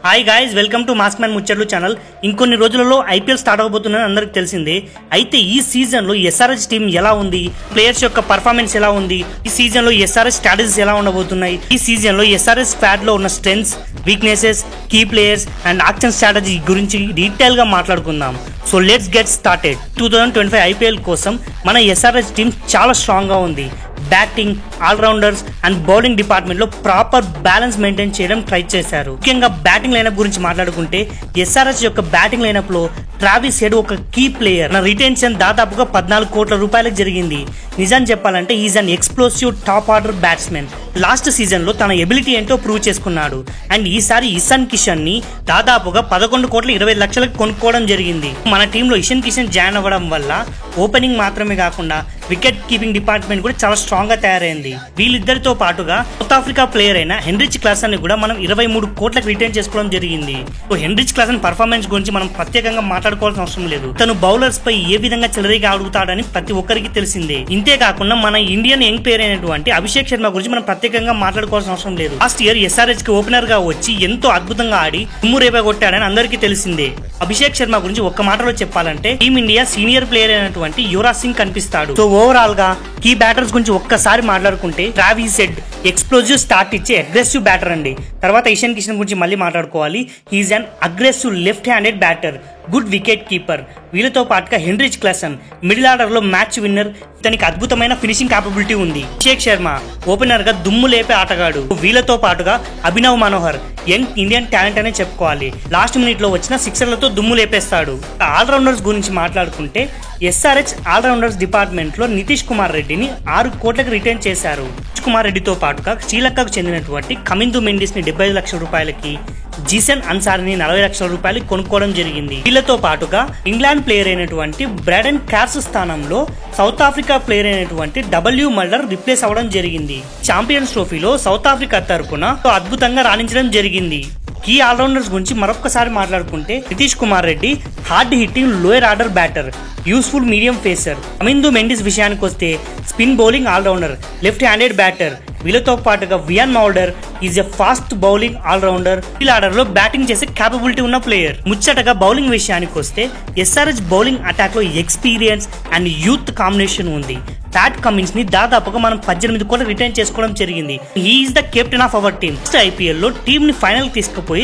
Hi guys, welcome to mask man ముచ్చట్లు channel. ఇంకొన్ని రోజులలో ఐపీఎల్ స్టార్ట్ అవబోతుందని అందరికి తెలిసిందే. అయితే ఈ సీజన్ లో ఎస్ఆర్హెచ్ టీం ఎలా ఉంది, ప్లేయర్స్ యొక్క పర్ఫార్మెన్స్ ఎలా ఉంది, ఈ సీజన్ లో ఎస్ఆర్హెచ్ స్ట్రాటజీస్ ఎలా ఉండబోతున్నాయి, ఈ సీజన్ లో ఎస్ఆర్హెచ్ స్క్వాడ్ లో ఉన్న strengths, weaknesses, key players and action strategy గురించి డీటెయిల్ గా మాట్లాడుకుందాం. So let's get started. 2025 IPL కోసం మన ఎస్ఆర్హెచ్ టీం చాలా స్ట్రాంగ్ గా ఉంది. Batting, allrounders and bowling department లో ప్రాపర్ బ్యాలెన్స్ మెయింటైన్ చేయడం ట్రై చేశారు. ముఖ్యంగా బ్యాటింగ్ లైనప్ గురించి మాట్లాడుకుంటే ఎస్ఆర్హెచ్ యొక్క బ్యాటింగ్ లైనప్ లో ట్రావిస్ హెడ్ ఒక కీ ప్లేయర్. నా రిటెన్షన్ దాదాపుగా 14 కోట్ల రూపాయలకు జరిగింది. నిజాన్ని చెప్పాలంటే is an explosive top order batsmen. Last season లో తన ఎబిలిటీ ఏంటో ప్రూవ్ చేసుకున్నాడు. అండ్ ఈసారి ఇషాన్ కిషన్ ని దాదాపుగా 11,20,00,000 కొనుక్కోవడం జరిగింది. మన టీంలో ఇషాన్ కిషన్ జాయిన్ అవ్వడం వల్ల ఓపెనింగ్ మాత్రమే కాకుండా వికెట్ కీపింగ్ డిపార్ట్మెంట్ కూడా చాలా స్ట్రాంగ్ గా తయారైంది. వీళ్ళిద్దరితో పాటుగా సౌత్ ఆఫ్రికా ప్లేయర్ అయిన హెన్రిచ్ క్లాసన్ ని కూడా మనం 23 కోట్లకు రిటైన్ చేసుకోవడం జరిగింది. హెన్రిచ్ క్లాసన్ పర్ఫార్మెన్స్ గురించి మనం ప్రత్యేకంగా మాట్లాడుకోవాల్సిన అవసరం లేదు. తను బౌలర్స్ పై ఏ విధంగా చెలరేగా అడుగుతాడని ప్రతి ఒక్కరికి తెలిసిందే. ఇంతే కాకుండా మన ఇండియన్ యంగ్ ప్లేయర్ అయినటువంటి అభిషేక్ శర్మ గురించి మనం ప్రత్యేకంగా మాట్లాడుకోవాల్సిన అవసరం లేదు. లాస్ట్ ఇయర్ ఎస్ఆర్హెచ్ కి ఓపెనర్ గా వచ్చి ఎంతో అద్భుతంగా ఆడి దుమ్ము రేప కొట్టాడని అందరికీ తెలిసిందే. అభిషేక్ శర్మ గురించి ఒక్క మాటలో చెప్పాలంటే టీమిండియా సీనియర్ ప్లేయర్ అయినటువంటి యువరాజ్ సింగ్ కనిపిస్తాడు. సో ఓవరాల్ గా కీ బ్యాటర్స్ గురించి ఒక్కసారి మాట్లాడుకుంటే ట్రావిస్ హెడ్ ఎక్స్ప్లోజివ్ స్టార్ట్ ఇచ్చే అగ్రెసివ్ బ్యాటర్ అండి. తర్వాత ఇషాన్ కిషన్ గురించి మళ్ళీ మాట్లాడుకోవాలి. He's an aggressive left handed batter, good wicket keeper. వీళ్ళతో పాటుగా హెన్రిచ్ క్లాసన్ మిడిల్ ఆర్డర్ లో మ్యాచ్ విన్నర్. ఇతనికి అద్భుతమైన ఫినిషింగ్ క్యాపబిలిటీ ఉంది. అభిషేక్ శర్మ ఓపెనర్ గా దుమ్ము లేపే ఆటగాడు. వీళ్ళతో పాటుగా Abhinav Manohar young Indian talent అనే చెప్పుకోవాలి. లాస్ట్ మినిట్ లో వచ్చిన సిక్సర్లతో దుమ్ము లేపేస్తాడు. ఆల్రౌండర్స్ గురించి మాట్లాడుకుంటే ఎస్ఆర్హెచ్ ఆల్రౌండర్స్ డిపార్ట్మెంట్ లో నితీష్ కుమార్ రెడ్డిని 6 కోట్లకు రిటైన్ చేశారు. నితీష్ కుమార్ రెడ్డితో పాటుగా శ్రీలంకకు చెందినటువంటి కమిందు మెండిస్ ని 75 లక్షల రూపాయలకి, జీసన్ అన్సారీని 40 లక్షల రూపాయలకి కొనుక్కోవడం జరిగింది. వీళ్ళతో పాటుగా ఇంగ్లాండ్ ప్లేయర్ అయినటువంటి బ్రాడన్ క్యార్స్ స్థానంలో సౌత్ ఆఫ్రికా ప్లేయర్ అయినటువంటి డబ్ల్యూ మల్డర్ రిప్లేస్ అవ్వడం జరిగింది. ఛాంపియన్స్ ట్రోఫీలో సౌత్ ఆఫ్రికా తరపున అద్భుతంగా రాణించడం జరిగింది. కీ ఆల్రౌండర్స్ గురించి మరొకసారి మాట్లాడుకుంటే Nitish Kumar Reddy hard hitting lower order batter, useful medium pacer. Kamindu Mendis విషయానికి వస్తే spin bowling allrounder, left handed batter. వీళ్ళతో పాటుగా Wiaan Mulder is a fast bowling allrounder. ఈ ఆర్డర్ లో బ్యాటింగ్ చేసే క్యాపబిలిటీ ఉన్న ప్లేయర్. ముచ్చటగా బౌలింగ్ విషయానికి వస్తే ఎస్ఆర్హెచ్ బౌలింగ్ అటాక్ లో ఎక్స్పీరియన్స్ అండ్ యూత్ కాంబినేషన్ ఉంది. ప్యాట్ కమిన్స్ ని దాదాపుగా మనం 18 కోట్లు రిటైన్ చేసుకోవడం జరిగింది. He's the captain of our team. IPL లో టీమ్ ని ఫైనల్ తీసుకుపోయి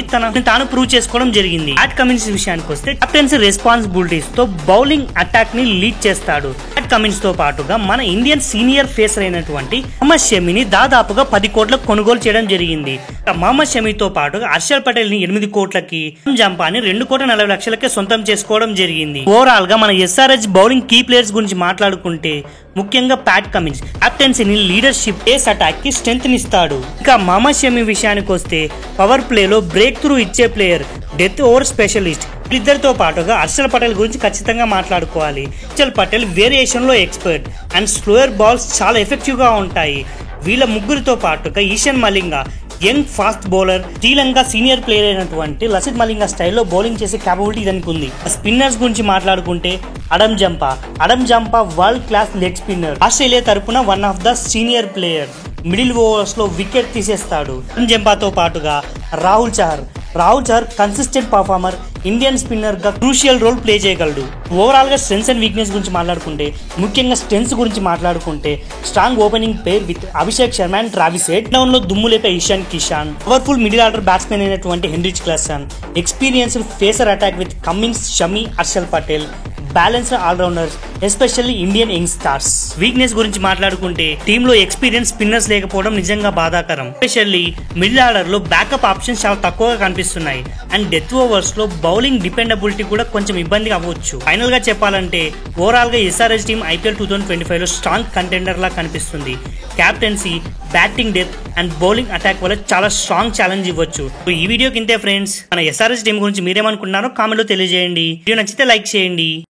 తాను ప్రూవ్ చేసుకోవడం జరిగింది. ప్యాట్ కమిన్స్ విషయానికి వస్తే కెప్టెన్సీ రెస్పాన్సిబిలిటీస్ తో బౌలింగ్ అటాక్ ని లీడ్ చేస్తాడు. ప్యాట్ కమిన్స్ తో పాటుగా మన ఇండియన్ సీనియర్ ఫేసర్ అయినటువంటి మహమ్మద్ షమీని దాదాపుగా 10 కోట్లకు కొనుగోలు చేయడం జరిగింది. మహమ్మద్ షమీతో పాటుగా హర్షల్ పటేల్ ని 8 కోట్లకి, జంపాని 2,40,00,000 సొంతం చేసుకోవడం జరిగింది. ఓవరాల్ గా మన ఎస్ఆర్హెచ్ బౌలింగ్ కీ ప్లేయర్స్ గురించి మాట్లాడుకుంటే ముఖ్యంగా ప్యాట్ కమిన్స్ కెప్టెన్సీని, లీడర్షిప్, పేస్ అటాక్ కి స్ట్రెంత్ నిస్తాడు. ఇంకా మహమ్మద్ షమీ విషయానికి వస్తే పవర్ ప్లే లో బ్రేక్ త్రూ ఇచ్చే ప్లేయర్, డెత్ ఓవర్ స్పెషలిస్ట్. వీళ్ళిద్దరితో పాటుగా హర్షల్ పటేల్ గురించి ఖచ్చితంగా మాట్లాడుకోవాలి. హర్షల్ పటేల్ వేరియేషన్ లో ఎక్స్పర్ట్ అండ్ స్లోయర్ బాల్స్ చాలా ఎఫెక్టివ్ గా ఉంటాయి. వీళ్ళ ముగ్గురితో పాటుగా Eshan Malinga young fast bowler. Sri Lanka senior player అయినటువంటి లసిత్ మలింగ స్టైల్లో బౌలింగ్ చేసే క్యాపబిలిటీ దానికి ఉంది. స్పిన్నర్స్ గురించి మాట్లాడుకుంటే Adam Zampa world class leg spinner. Australia తరపున one of the senior player. Middle overs లో వికెట్ తీసేస్తాడు. అడమ్ జంపాతో పాటుగా Rahul Chahar consistent performer, Indian spinner గా క్రూషియల్ రోల్ ప్లే చేయగలడు. ఓవరాల్ గా స్ట్రెంగ్స్ అండ్ వీక్నెస్ గురించి మాట్లాడుకుంటే ముఖ్యంగా స్ట్రెంగ్స్ గురించి మాట్లాడుకుంటే strong opening pair with Abhishek Sharma and Travis Head. Down లో దుమ్ము లేపే Ishan Kishan, powerful middle order batsmen అయినటువంటి Heinrich Klaasen, experienced phasor attack with Cummins, Shami, Harshal Patel, balanced allrounders especially Indian young stars. Weakness గురించి మాట్లాడుకుంటే టీమ్ లో ఎక్స్పీరియన్స్ స్పిన్నర్స్ లేకపోవడం నిజంగా బాధాకరం. ఎస్పెషల్లీ మిడిల్ ఆర్డర్ లో బ్యాకప్ ఆప్షన్స్ చాలా తక్కువగా కనిపిస్తున్నాయి. అండ్ డెత్ ఓవర్స్ లో బౌలింగ్ డిపెండబిలిటీ కూడా కొంచెం ఇబ్బంది అవ్వచ్చు. ఫైనల్ గా చెప్పాలంటే ఓవరాల్ గా ఎస్ఆర్హెచ్ టీమ్ ఐపీఎల్ 2025 లో స్ట్రాంగ్ కంటెండర్ లా కనిపిస్తుంది. Captaincy, batting death and bowling attack వల్ల చాలా స్ట్రాంగ్ ఛాలెంజ్ ఇవ్వచ్చు. ఈ వీడియోకి ఇంతే ఫ్రెండ్స్. మన ఎస్ఆర్హెచ్ టీం గురించి మీరేమనుకుంటున్నారో కామెంట్ లో తెలియజేయండి. వీడియో నచ్చితే లైక్ చేయండి.